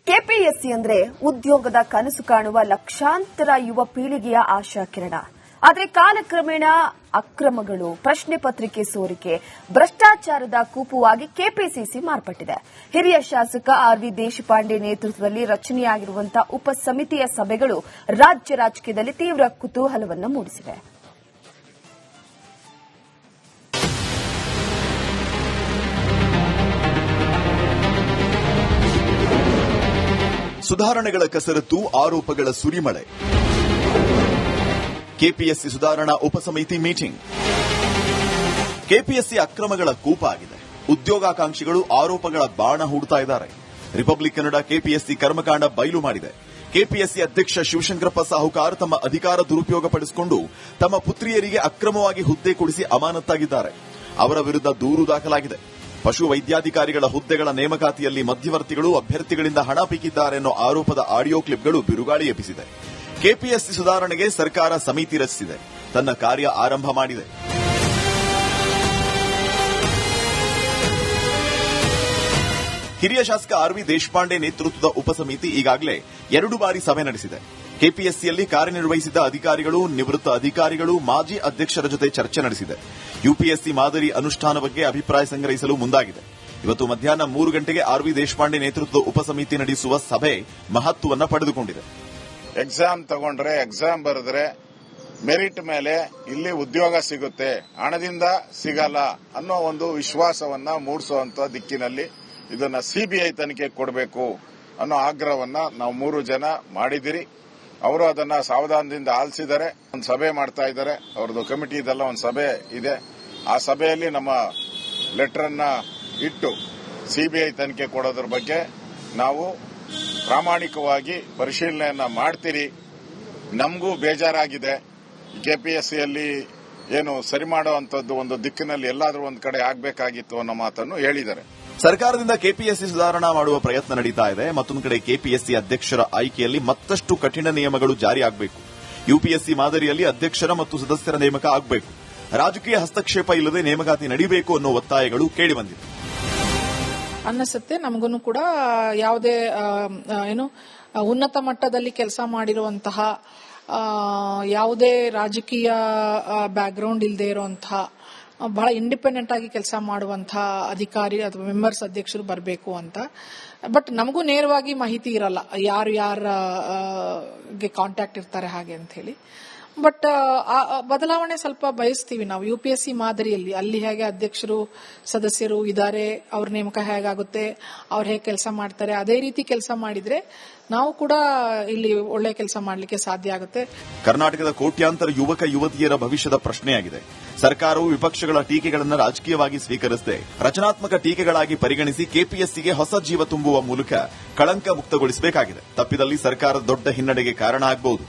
KPSC ಅಂದ್ರೆ ಉದ್ಯೋಗದ ಕನಸು ಕಾಣುವ ಲಕ್ಷಾಂತರ ಯುವ ಪೀಳಿಗೆಯ ಆಶಾ ಕಿರಣ. ಆದರೆ ಕಾಲಕ್ರಮೇಣ ಅಕ್ರಮಗಳು, ಪ್ರಶ್ನೆ ಪತ್ರಿಕೆ ಸೋರಿಕೆ, ಭ್ರಷ್ಟಾಚಾರದ ಕೂಪುವಾಗಿ ಕೆಪಿಸಿಸಿ ಮಾರ್ಪಟ್ಟಿದೆ. ಹಿರಿಯ ಶಾಸಕ ಆರ್.ವಿ. ದೇಶಪಾಂಡೆ ನೇತೃತ್ವದಲ್ಲಿ ರಚನೆಯಾಗಿರುವಂತಹ ಉಪ ಸಮಿತಿಯ ಸಭೆಗಳು ರಾಜ್ಯ ರಾಜಕೀಯದಲ್ಲಿ ತೀವ್ರ ಕುತೂಹಲವನ್ನು ಮೂಡಿಸಿವೆ. ಸುಧಾರಣೆಗಳ ಕಸರತ್ತು, ಆರೋಪಗಳ ಸುರಿಮಳೆ. ಕೆಪಿಎಸ್ಸಿ ಸುಧಾರಣಾ ಉಪಸಮಿತಿ ಮೀಟಿಂಗ್. ಕೆಪಿಎಸ್ಸಿ ಅಕ್ರಮಗಳ ಕೂಪ ಆಗಿದೆ. ಉದ್ಯೋಗಾಕಾಂಕ್ಷಿಗಳು ಆರೋಪಗಳ ಬಾಣ ಹೂಡ್ತಾ ಇದ್ದಾರೆ. ರಿಪಬ್ಲಿಕ್ ಕನ್ನಡ ಕೆಪಿಎಸ್ಸಿ ಕರ್ಮಕಾಂಡ ಬಯಲು ಮಾಡಿದೆ. ಕೆಪಿಎಸ್ಸಿ ಅಧ್ಯಕ್ಷ ಶಿವಶಂಕರಪ್ಪ ಸಾಹುಕಾರ್ ತಮ್ಮ ಅಧಿಕಾರ ದುರುಪಯೋಗಪಡಿಸಿಕೊಂಡು ತಮ್ಮ ಪುತ್ರಿಯರಿಗೆ ಅಕ್ರಮವಾಗಿ ಹುದ್ದೆ ಕೊಡಿಸಿ ಅಮಾನತ್ತಾಗಿದ್ದಾರೆ. ಅವರ ವಿರುದ್ಧ ದೂರು ದಾಖಲಾಗಿದೆ. ಪಶು ವೈದ್ಯಾಧಿಕಾರಿಗಳ ಹುದ್ದೆಗಳ ನೇಮಕಾತಿಯಲ್ಲಿ ಮಧ್ಯವರ್ತಿಗಳು ಅಭ್ಯರ್ಥಿಗಳಿಂದ ಹಣ ಪೀಕಿದ್ದಾರೆ ಅನ್ನೋ ಆರೋಪದ ಆಡಿಯೋ ಕ್ಲಿಪ್ಗಳು ಬಿರುಗಾಳಿ ಎಬ್ಬಿಸಿದೆ. ಕೆಪಿಎಸ್ಸಿ ಸುಧಾರಣೆಗೆ ಸರ್ಕಾರ ಸಮಿತಿ ರಚಿಸಿದೆ. ತನ್ನ ಕಾರ್ಯ ಆರಂಭ ಮಾಡಿದೆ. ಹಿರಿಯ ಶಾಸಕ ಆರ್.ವಿ. ದೇಶಪಾಂಡೆ ನೇತೃತ್ವದ ಉಪಸಮಿತಿ ಈಗಾಗಲೇ 2 ಬಾರಿ ಸಭೆ ನಡೆಸಿದೆ. ಕೆಪಿಎಸ್ಸಿಯಲ್ಲಿ ಕಾರ್ಯನಿರ್ವಹಿಸಿದ ಅಧಿಕಾರಿಗಳು, ನಿವೃತ್ತ ಅಧಿಕಾರಿಗಳು, ಮಾಜಿ ಅಧ್ಯಕ್ಷರ ಜೊತೆ ಚರ್ಚೆ ನಡೆಸಿದೆ. ಯುಪಿಎಸ್ಸಿ ಮಾದರಿ ಅನುಷ್ಠಾನ ಬಗ್ಗೆ ಅಭಿಪ್ರಾಯ ಸಂಗ್ರಹಿಸಲು ಮುಂದಾಗಿದೆ. ಇವತ್ತು ಮಧ್ಯಾಹ್ನ 3 ಗಂಟೆಗೆ ಆರ್.ವಿ. ದೇಶಪಾಂಡೆ ನೇತೃತ್ವದ ಉಪಸಮಿತಿ ನಡೆಸುವ ಸಭೆ ಮಹತ್ವವನ್ನು ಪಡೆದುಕೊಂಡಿದೆ. ಎಕ್ಸಾಮ್ ತಗೊಂಡ್ರೆ, ಎಕ್ಸಾಮ್ ಬರೆದ್ರೆ ಮೆರಿಟ್ ಮೇಲೆ ಇಲ್ಲಿ ಉದ್ಯೋಗ ಸಿಗುತ್ತೆ, ಹಣದಿಂದ ಸಿಗಲ್ಲ ಅನ್ನೋ ಒಂದು ವಿಶ್ವಾಸವನ್ನ ಮೂಡಿಸುವಂತ ದಿಕ್ಕಿನಲ್ಲಿ ಇದನ್ನ ಸಿಬಿಐ ತನಿಖೆ ಕೊಡಬೇಕು ಅನ್ನೋ ಆಗ್ರಹವನ್ನ ನಾವು 3 ಜನ ಮಾಡಿದಿರಿ. ಅವರು ಅದನ್ನ ಸಾವಧಾನದಿಂದ ಆಲಿಸಿದ್ದಾರೆ. ಒಂದು ಸಭೆ ಮಾಡ್ತಾ ಇದ್ದಾರೆ. ಅವ್ರದ್ದು ಕಮಿಟಿ ಇದೆಲ್ಲ ಒಂದು ಸಭೆ ಇದೆ. ಆ ಸಭೆಯಲ್ಲಿ ನಮ್ಮ ಲೆಟರ್ ಅನ್ನ ಇಟ್ಟು ಸಿಬಿಐ ತನಿಖೆ ಕೊಡೋದ್ರ ಬಗ್ಗೆ ನಾವು ಪ್ರಾಮಾಣಿಕವಾಗಿ ಪರಿಶೀಲನೆಯನ್ನ ಮಾಡ್ತೀರಿ. ನಮಗೂ ಬೇಜಾರಾಗಿದೆ. ಕೆಪಿಎಸ್ಸಿಯಲ್ಲಿ ಏನು ಸರಿ ಮಾಡುವಂತದ್ದು ಒಂದು ದಿಕ್ಕಿನಲ್ಲಿ ಎಲ್ಲಾದ್ರೂ ಒಂದು ಕಡೆ ಆಗಬೇಕಾಗಿತ್ತು ಅನ್ನೋ ಮಾತನ್ನು ಹೇಳಿದ್ದಾರೆ. ಸರ್ಕಾರದಿಂದ ಕೆಪಿಎಸ್ಸಿ ಸುಧಾರಣಾ ಮಾಡುವ ಪ್ರಯತ್ನ ನಡೀತಾ ಇದೆ. ಮತ್ತೊಂದು ಕಡೆ ಕೆಪಿಎಸ್ಸಿ ಅಧ್ಯಕ್ಷರ ಆಯ್ಕೆಯಲ್ಲಿ ಮತ್ತಷ್ಟು ಕಠಿಣ ನಿಯಮಗಳು ಜಾರಿಯಾಗಬೇಕು. ಯುಪಿಎಸ್ಸಿ ಮಾದರಿಯಲ್ಲಿ ಅಧ್ಯಕ್ಷರ ಮತ್ತು ಸದಸ್ಯರ ನೇಮಕ ಆಗಬೇಕು. ರಾಜಕೀಯ ಹಸ್ತಕ್ಷೇಪ ಇಲ್ಲದೆ ನೇಮಕಾತಿ ನಡೀಬೇಕು ಅನ್ನೋ ಒತ್ತಾಯಗಳು ಕೇಳಿಬಂದಿವೆ. ಅನ್ನಿಸುತ್ತೆ ನಮಗೂ ಕೂಡ ಯಾವುದೇ ಉನ್ನತ ಮಟ್ಟದಲ್ಲಿ ಕೆಲಸ ಮಾಡಿರುವಂತಹ ಯಾವುದೇ ರಾಜಕೀಯ ಬ್ಯಾಕ್ಗ್ರೌಂಡ್ ಇಲ್ಲದೆ ಇರುವಂತಹ ಬಹಳ ಇಂಡಿಪೆಂಡೆಂಟ್ ಆಗಿ ಕೆಲಸ ಮಾಡುವಂತಹ ಅಧಿಕಾರಿ ಅಥವಾ ಮೆಂಬರ್ಸ್ ಅಧ್ಯಕ್ಷರು ಬರಬೇಕು ಅಂತ. ಬಟ್ ನಮಗೂ ನೇರವಾಗಿ ಮಾಹಿತಿ ಇರಲ್ಲ ಯಾರಿಗೆ ಕಾಂಟ್ಯಾಕ್ಟ್ ಇರ್ತಾರೆ ಹಾಗೆ ಅಂತ ಹೇಳಿ. ಬಟ್ ಬದಲಾವಣೆ ಸ್ವಲ್ಪ ಬಯಸ್ತೀವಿ ನಾವು. ಯುಪಿಎಸ್ಸಿ ಮಾದರಿಯಲ್ಲಿ ಅಲ್ಲಿ ಹೇಗೆ ಅಧ್ಯಕ್ಷರು ಸದಸ್ಯರು ಇದ್ದಾರೆ, ಅವ್ರ ನೇಮಕ ಹೇಗಾಗುತ್ತೆ, ಅವ್ರು ಹೇಗೆ ಕೆಲಸ ಮಾಡ್ತಾರೆ, ಅದೇ ರೀತಿ ಕೆಲಸ ಮಾಡಿದ್ರೆ ನಾವು ಕೂಡ ಇಲ್ಲಿ ಒಳ್ಳೆ ಕೆಲಸ ಮಾಡಲಿಕ್ಕೆ ಸಾಧ್ಯ ಆಗುತ್ತೆ. ಕರ್ನಾಟಕದ ಕೋಟ್ಯಾಂತರ ಯುವಕ ಯುವತಿಯರ ಭವಿಷ್ಯದ ಪ್ರಶ್ನೆಯಾಗಿದೆ. ಸರ್ಕಾರವು ವಿಪಕ್ಷಗಳ ಟೀಕೆಗಳನ್ನು ರಾಜಕೀಯವಾಗಿ ಸ್ವೀಕರಿಸದೆ ರಚನಾತ್ಮಕ ಟೀಕೆಗಳಾಗಿ ಪರಿಗಣಿಸಿ ಕೆಪಿಎಸ್ಸಿಗೆ ಹೊಸ ಜೀವ ತುಂಬುವ ಮೂಲಕ ಕಳಂಕ ಮುಕ್ತಗೊಳಿಸಬೇಕಾಗಿದೆ. ತಪ್ಪಿದಲ್ಲಿ ಸರ್ಕಾರದ ದೊಡ್ಡ ಹಿನ್ನಡೆಗೆ ಕಾರಣ ಆಗಬಹುದು.